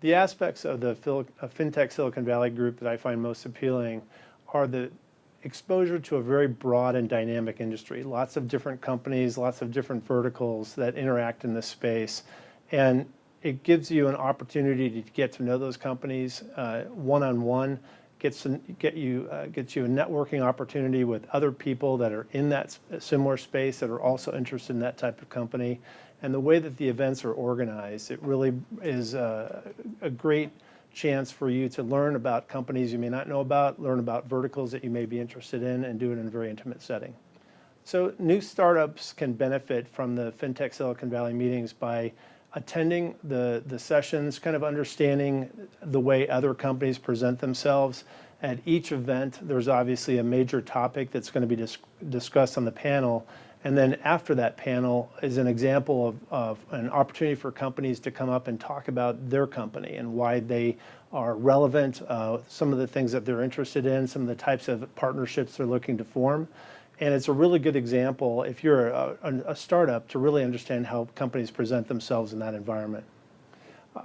The aspects of the FinTech Silicon Valley group that I find most appealing are the exposure to a very broad and dynamic industry. Lots of different companies, lots of different verticals that interact in this space. And it gives you an opportunity to get to know those companies one-on-one, gets you a networking opportunity with other people that are in that similar space that are also interested in that type of company. And the way that the events are organized, it really is a great chance for you to learn about companies you may not know about, learn about verticals that you may be interested in, and do it in a very intimate setting. So new startups can benefit from the FinTech Silicon Valley meetings by attending the sessions, kind of understanding the way other companies present themselves. At each event, there's obviously a major topic that's going to be discussed on the panel. And then after that panel is an example of an opportunity for companies to come up and talk about their company and why they are relevant, some of the things that they're interested in, some of the types of partnerships they're looking to form. And it's a really good example, if you're a startup, to really understand how companies present themselves in that environment.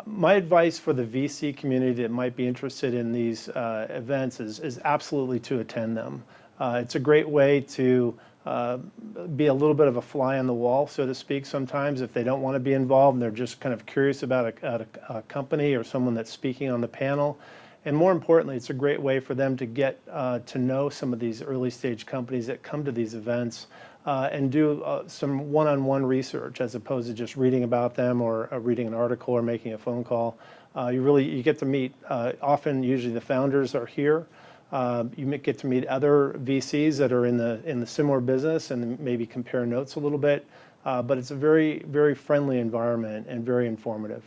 My advice for the VC community that might be interested in these events is absolutely to attend them. It's a great way to be a little bit of a fly on the wall, so to speak, sometimes if they don't want to be involved and they're just kind of curious about a company or someone that's speaking on the panel. And more importantly, it's a great way for them to get to know some of these early stage companies that come to these events and do some one-on-one research as opposed to just reading about them or reading an article or making a phone call. You get to meet, often usually the founders are here. You get to meet other VCs that are in the similar business and maybe compare notes a little bit, but it's a very, very friendly environment and very informative.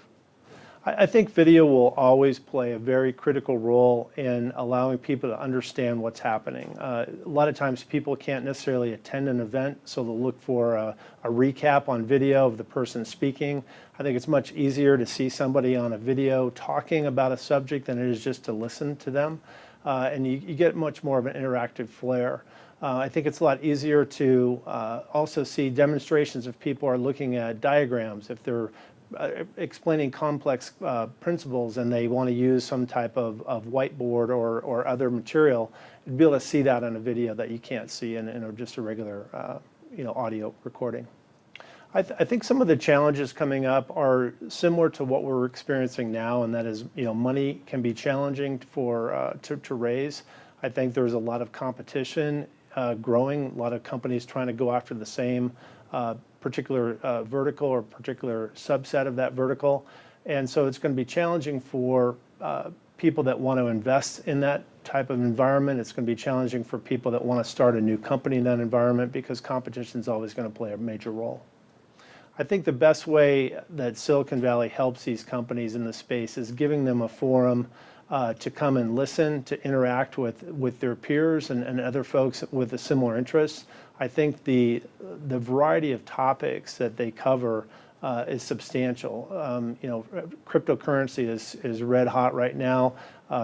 I think video will always play a very critical role in allowing people to understand what's happening. A lot of times people can't necessarily attend an event, so they'll look for a recap on video of the person speaking. I think it's much easier to see somebody on a video talking about a subject than it is just to listen to them. And you get much more of an interactive flair. I think it's a lot easier to also see demonstrations if people are looking at diagrams, if they're explaining complex principles and they want to use some type of whiteboard or other material, you'd be able to see that on a video that you can't see in just a regular audio recording. I think some of the challenges coming up are similar to what we're experiencing now, and that is, money can be challenging to raise. I think there's a lot of competition growing, a lot of companies trying to go after the same particular vertical or particular subset of that vertical. And so it's going to be challenging for people that want to invest in that type of environment. It's going to be challenging for people that want to start a new company in that environment because competition is always going to play a major role. I think the best way that Silicon Valley helps these companies in the space is giving them a forum to come and listen, to interact with their peers and other folks with a similar interests. I think the variety of topics that they cover is substantial. Cryptocurrency is red hot right now.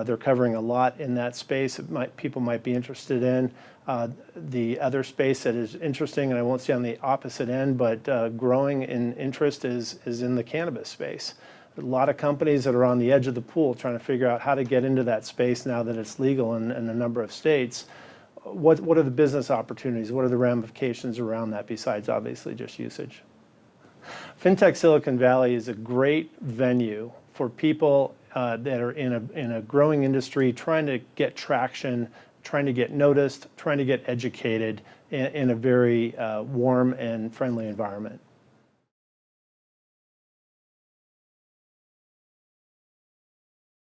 They're covering a lot in that space. People might be interested in. The other space that is interesting, and I won't say on the opposite end, but growing in interest is in the cannabis space. A lot of companies that are on the edge of the pool trying to figure out how to get into that space now that it's legal in a number of states. What are the business opportunities? What are the ramifications around that besides obviously just usage? FinTech Silicon Valley is a great venue for people that are in a growing industry trying to get traction, trying to get noticed, trying to get educated in a very warm and friendly environment.